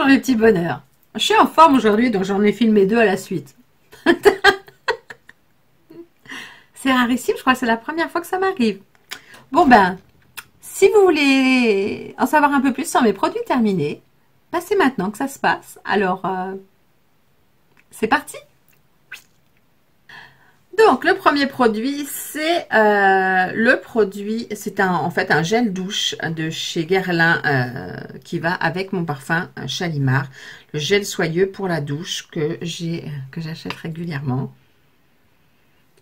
Bonjour mes petits bonheurs. Je suis en forme aujourd'hui, donc j'en ai filmé 2 à la suite. C'est rarissime, je crois que c'est la première fois que ça m'arrive. Bon ben, si vous voulez en savoir un peu plus sur mes produits terminés, ben c'est maintenant que ça se passe. Alors, c'est parti. Donc, le premier produit, c'est en fait un gel douche de chez Guerlain qui va avec mon parfum Shalimar. Le gel soyeux pour la douche que j'achète régulièrement.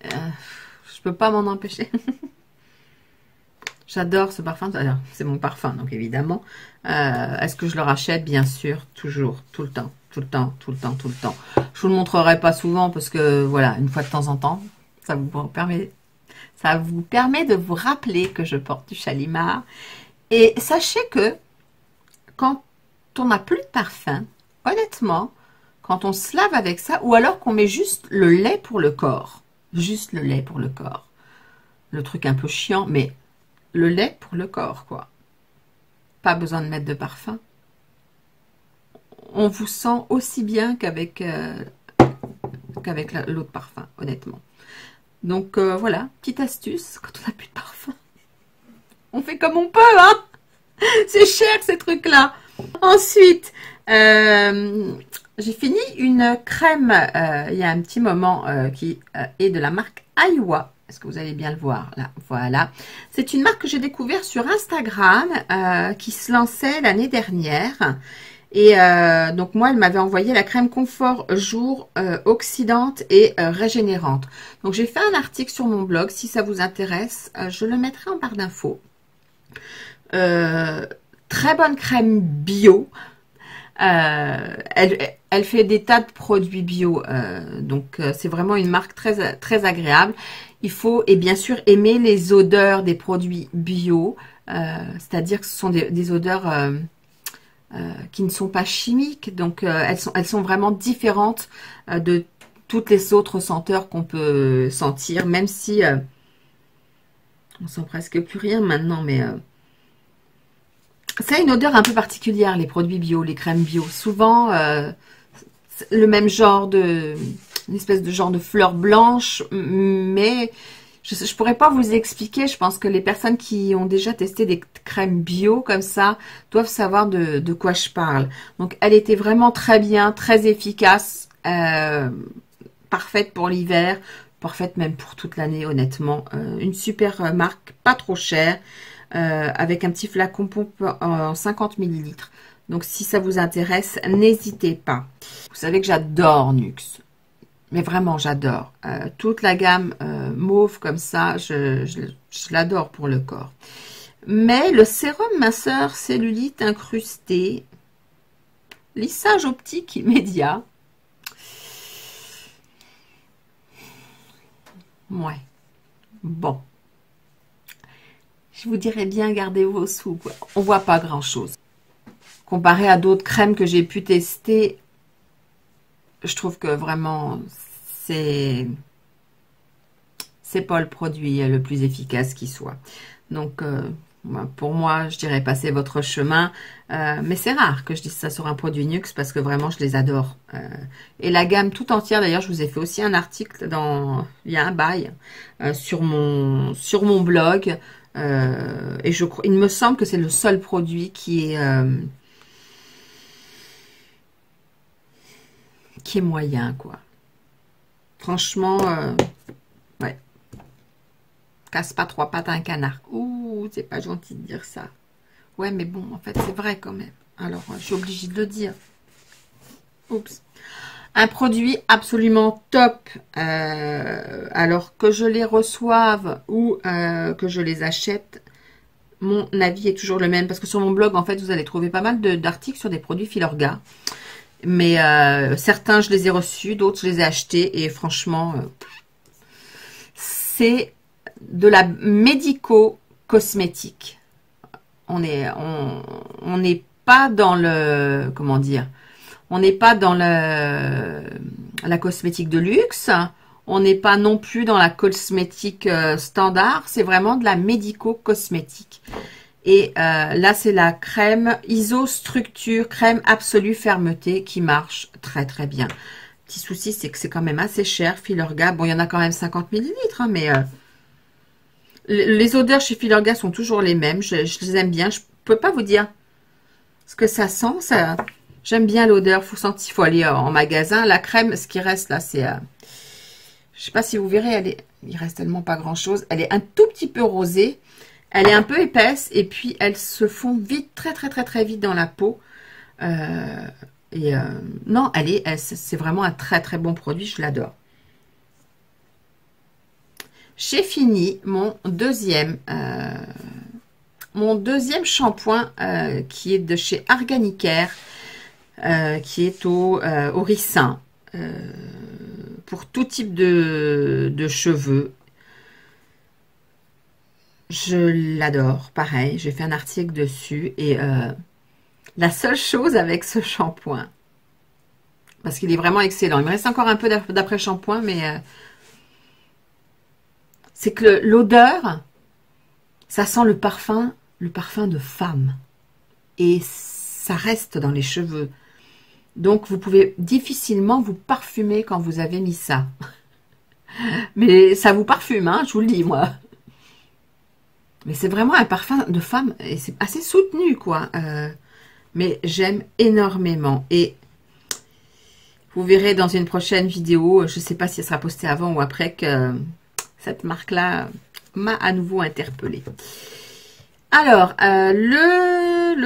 Je peux pas m'en empêcher. J'adore ce parfum. Alors, c'est mon parfum, donc évidemment. Est-ce que je le rachète? Bien sûr, toujours, tout le temps. Tout le temps, tout le temps, tout le temps. Je vous le montrerai pas souvent parce que, voilà, une fois de temps en temps, ça vous permet de vous rappeler que je porte du Shalimar. Et sachez que quand on n'a plus de parfum, honnêtement, quand on se lave avec ça, ou alors qu'on met juste le lait pour le corps, juste le lait pour le corps, le truc un peu chiant, mais le lait pour le corps, quoi. Pas besoin de mettre de parfum. On vous sent aussi bien qu'avec l'autre parfum, honnêtement. Donc voilà, petite astuce, quand on n'a plus de parfum. On fait comme on peut, hein. C'est cher ces trucs-là. Ensuite, j'ai fini une crème, il y a un petit moment, qui est de la marque Aiwa. Est-ce que vous allez bien le voir là? Voilà. C'est une marque que j'ai découvert sur Instagram, qui se lançait l'année dernière. Et donc moi, elle m'avait envoyé la crème confort jour oxydante et régénérante. Donc j'ai fait un article sur mon blog. Si ça vous intéresse, je le mettrai en barre d'infos. Très bonne crème bio. Elle fait des tas de produits bio. Donc c'est vraiment une marque très, très agréable. Il faut, et bien sûr, aimer les odeurs des produits bio. C'est-à-dire que ce sont des odeurs... qui ne sont pas chimiques, donc elles sont vraiment différentes de toutes les autres senteurs qu'on peut sentir, même si on sent presque plus rien maintenant, mais ça a une odeur un peu particulière, les produits bio, les crèmes bio. Souvent, le même genre une espèce de genre de fleur blanche, mais je ne pourrais pas vous expliquer. Je pense que les personnes qui ont déjà testé des crèmes bio comme ça doivent savoir de quoi je parle. Donc, elle était vraiment très bien, très efficace, parfaite pour l'hiver, parfaite même pour toute l'année, honnêtement. Une super marque, pas trop chère, avec un petit flacon pompe en 50 ml. Donc, si ça vous intéresse, n'hésitez pas. Vous savez que j'adore Nuxe. Mais vraiment, j'adore. Toute la gamme mauve comme ça, je l'adore pour le corps. Mais le sérum minceur cellulite incrusté, lissage optique immédiat. Ouais. Bon. Je vous dirais bien, gardez vos sous, quoi. On voit pas grand-chose. Comparé à d'autres crèmes que j'ai pu tester, je trouve que vraiment, c'est pas le produit le plus efficace qui soit. Donc, pour moi, je dirais passer votre chemin. Mais c'est rare que je dise ça sur un produit Nuxe parce que vraiment, je les adore. Et la gamme tout entière, d'ailleurs, je vous ai fait aussi un article il y a un bail sur mon blog. Et il me semble que c'est le seul produit qui est moyen, quoi. Franchement, ouais. Casse pas 3 pattes à un canard. Ouh, c'est pas gentil de dire ça. Ouais, mais bon, en fait, c'est vrai quand même. Alors, je suis obligée de le dire. Oups. Un produit absolument top. Alors que je les reçoive ou que je les achète, mon avis est toujours le même. Parce que sur mon blog, en fait, vous allez trouver pas mal d'articles sur des produits Filorga. Mais certains, je les ai reçus, d'autres, je les ai achetés. Et franchement, c'est de la médico-cosmétique. On n'est pas dans le... Comment dire? On n'est pas dans la cosmétique de luxe. On n'est pas non plus dans la cosmétique standard. C'est vraiment de la médico-cosmétique. Et là, c'est la crème Iso Structure, crème absolue fermeté qui marche très très bien. Petit souci, c'est que c'est quand même assez cher, Filorga. Bon, il y en a quand même 50 millilitres, hein, mais les odeurs chez Filorga sont toujours les mêmes. Je les aime bien. Je peux pas vous dire ce que ça sent. Ça, j'aime bien l'odeur. Il faut aller en magasin. La crème, ce qui reste là, c'est... je sais pas si vous verrez, il reste tellement pas grand-chose. Elle est un tout petit peu rosée. Elle est un peu épaisse et puis elle se fond vite, très très très très vite dans la peau. Non, c'est vraiment un très très bon produit, je l'adore. J'ai fini mon deuxième shampoing qui est de chez Arganicare, qui est au ricin pour tout type de cheveux. Je l'adore, pareil, j'ai fait un article dessus et la seule chose avec ce shampoing, parce qu'il est vraiment excellent, il me reste encore un peu d'après-shampoing, mais c'est que l'odeur, ça sent le parfum de femme et ça reste dans les cheveux. Donc vous pouvez difficilement vous parfumer quand vous avez mis ça. Mais ça vous parfume, hein, je vous le dis moi. Mais c'est vraiment un parfum de femme et c'est assez soutenu, quoi. Mais j'aime énormément. Et vous verrez dans une prochaine vidéo, je ne sais pas si elle sera postée avant ou après, que cette marque-là m'a à nouveau interpellée. Alors,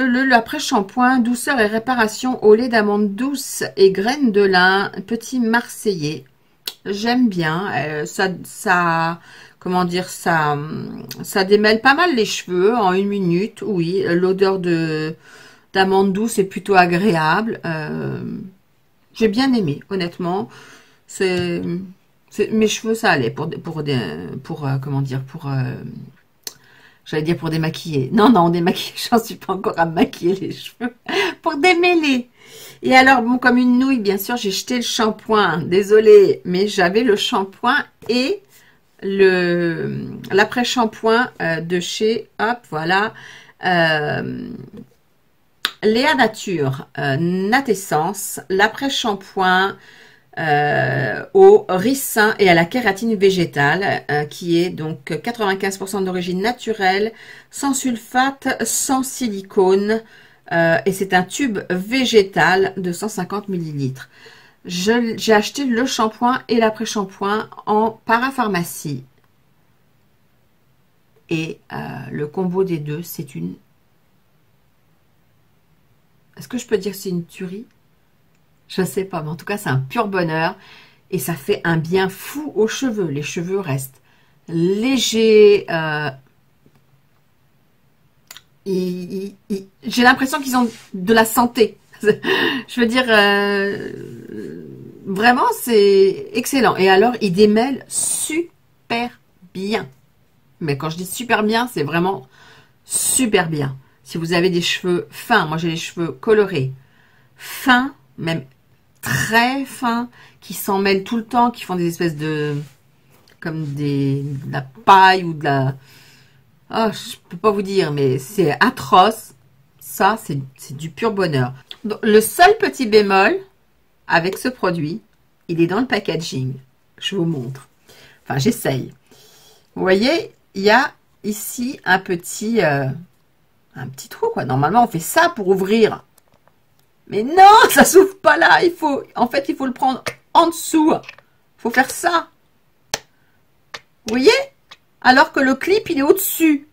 l'après-shampoing, douceur et réparation au lait d'amande douce et graines de lin, petit marseillais. J'aime bien. Comment dire, ça démêle pas mal les cheveux en 1 minute. Oui, l'odeur d'amande douce est plutôt agréable. J'ai bien aimé, honnêtement. Mes cheveux, ça allait comment dire, j'allais dire pour démaquiller. Non, démaquiller, j'en suis pas encore à me maquiller les cheveux. Pour démêler. Et alors, bon, comme une nouille, bien sûr, j'ai jeté le shampoing. Désolée, mais j'avais le shampoing et l'après-shampoing de chez, hop, voilà, Léa Nature, Natessence, l'après-shampoing au ricin et à la kératine végétale, qui est donc 95% d'origine naturelle, sans sulfate, sans silicone, et c'est un tube végétal de 150 millilitres. J'ai acheté le shampoing et l'après-shampoing en parapharmacie. Et le combo des deux, c'est une... Est-ce que je peux dire que c'est une tuerie? Je ne sais pas, mais en tout cas, c'est un pur bonheur. Et ça fait un bien fou aux cheveux. Les cheveux restent légers. J'ai l'impression qu'ils ont de la santé. Je veux dire, vraiment, c'est excellent. Et alors, ils démêlent super bien. Mais quand je dis super bien, c'est vraiment super bien. Si vous avez des cheveux fins, moi j'ai les cheveux colorés, fins, même très fins, qui s'en mêlent tout le temps, qui font des espèces de... comme de la paille ou de la... Oh, je peux pas vous dire, mais c'est atroce. Ça, c'est du pur bonheur. Donc, le seul petit bémol avec ce produit, il est dans le packaging. Je vous montre. Enfin, j'essaye. Vous voyez, il y a ici un petit trou, quoi. Normalement, on fait ça pour ouvrir. Mais non, ça s'ouvre pas là. En fait, il faut le prendre en dessous. Il faut faire ça. Vous voyez? Alors que le clip, il est au-dessus.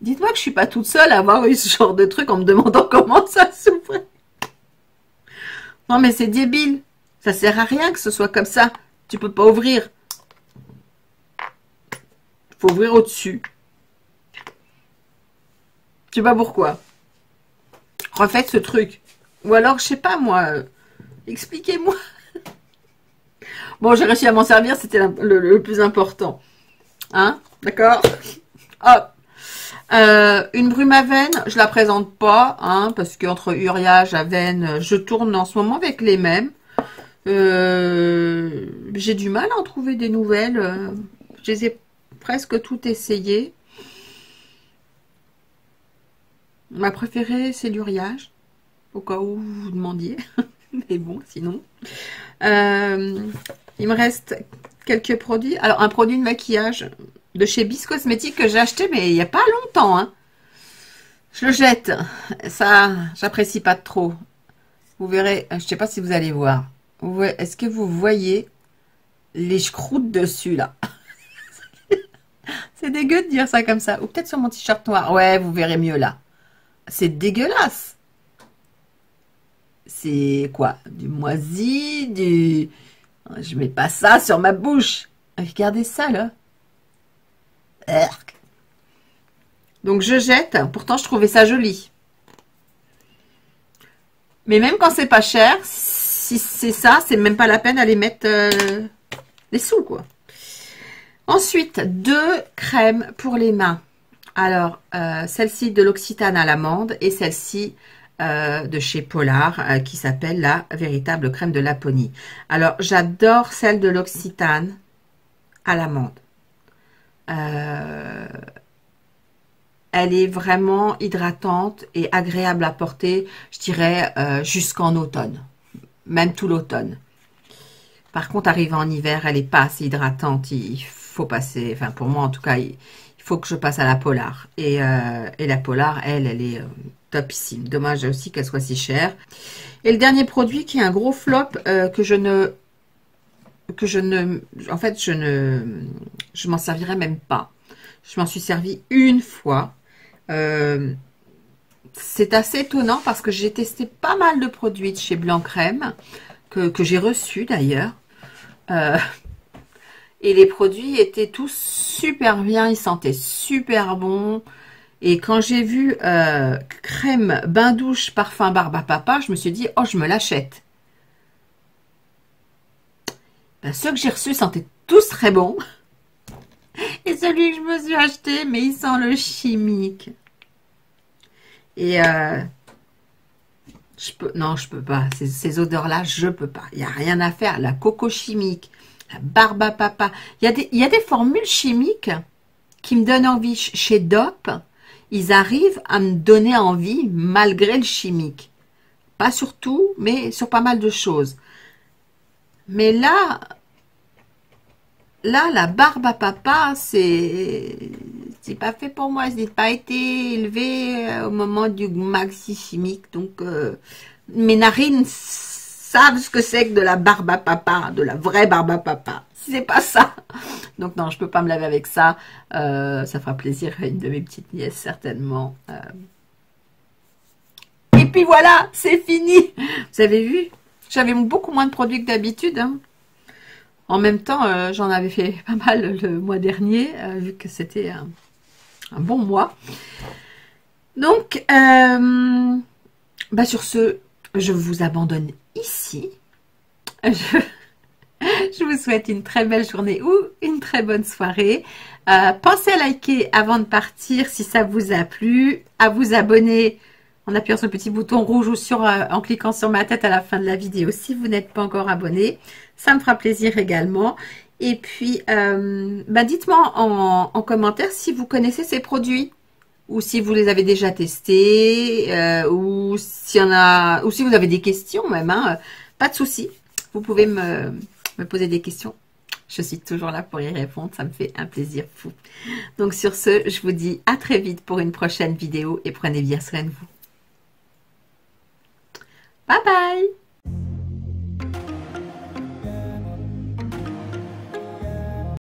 Dites-moi que je suis pas toute seule à avoir eu ce genre de truc en me demandant comment ça s'ouvre. Non, mais c'est débile. Ça sert à rien que ce soit comme ça. Tu peux pas ouvrir. Il faut ouvrir au-dessus. Je sais pas pourquoi. Refaites ce truc. Ou alors, je sais pas, moi. Expliquez-moi. Bon, j'ai réussi à m'en servir. C'était le plus important. Hein? D'accord? Hop. Une brume à veine, je la présente pas, hein, parce qu'entre Uriah, Javen, je tourne en ce moment avec les mêmes. J'ai du mal à en trouver des nouvelles. Je les ai presque toutes essayées. Ma préférée, c'est l'Uriage, au cas où vous vous demandiez. Mais bon, sinon. Il me reste quelques produits. Alors, un produit de maquillage de chez Bis Cosmétiques que j'ai acheté, mais il n'y a pas longtemps. Hein. Je le jette. Ça, j'apprécie pas trop. Vous verrez, je ne sais pas si vous allez voir. Est-ce que vous voyez les chcroutes dessus, là? C'est dégueu de dire ça comme ça. Ou peut-être sur mon t-shirt noir. Ouais, vous verrez mieux là. C'est dégueulasse. C'est quoi? Du moisi, du... Je mets pas ça sur ma bouche. Regardez ça, là. Erk. Donc, je jette. Pourtant, je trouvais ça joli. Mais même quand c'est pas cher, si c'est ça, c'est même pas la peine d'aller mettre des sous, quoi. Ensuite, 2 crèmes pour les mains. Alors, celle-ci de l'Occitane à l'amande et celle-ci de chez Polar qui s'appelle la véritable crème de Laponie. Alors, j'adore celle de l'Occitane à l'amande. Elle est vraiment hydratante et agréable à porter, je dirais, jusqu'en automne, même tout l'automne. Par contre, arrivée en hiver, elle n'est pas assez hydratante. Il faut passer, enfin pour moi en tout cas, il faut que je passe à la Polar. Et la Polar, elle est topissime. Dommage aussi qu'elle soit si chère. Et le dernier produit qui est un gros flop je m'en servirai même pas. Je m'en suis servi une fois. C'est assez étonnant parce que j'ai testé pas mal de produits de chez Blanc Crème que j'ai reçus d'ailleurs. Et les produits étaient tous super bien, ils sentaient super bon. Et quand j'ai vu crème bain douche parfum barbe à papa, je me suis dit, oh, je me l'achète. Ben, ceux que j'ai reçus sentaient tous très bons. Et celui que je me suis acheté, mais il sent le chimique. Et non, je peux pas. Ces odeurs-là, je peux pas. Il n'y a rien à faire. La coco chimique, la barbe à papa. Il y a des formules chimiques qui me donnent envie. Chez DOP, ils arrivent à me donner envie malgré le chimique. Pas sur tout, mais sur pas mal de choses. Mais là, la barbe à papa, c'est pas fait pour moi. Je n'ai pas été élevée au moment du maxi chimique. Donc, mes narines savent ce que c'est que de la barbe à papa, de la vraie barbe à papa. C'est pas ça. Donc, non, je peux pas me laver avec ça. Ça fera plaisir à une de mes petites nièces, certainement. Et puis voilà, c'est fini. Vous avez vu? J'avais beaucoup moins de produits que d'habitude, hein. En même temps, j'en avais fait pas mal le mois dernier, vu que c'était un bon mois. Donc, sur ce, je vous abandonne ici. Je vous souhaite une très belle journée ou une très bonne soirée. Pensez à liker avant de partir si ça vous a plu, à vous abonner en appuyant sur le petit bouton rouge ou en cliquant sur ma tête à la fin de la vidéo si vous n'êtes pas encore abonné. Ça me fera plaisir également. Et puis, dites-moi en commentaire si vous connaissez ces produits ou si vous les avez déjà testés ou si vous avez des questions même. Hein, pas de souci. Vous pouvez me poser des questions. Je suis toujours là pour y répondre. Ça me fait un plaisir fou. Donc, sur ce, je vous dis à très vite pour une prochaine vidéo et prenez bien soin de vous. Bye bye!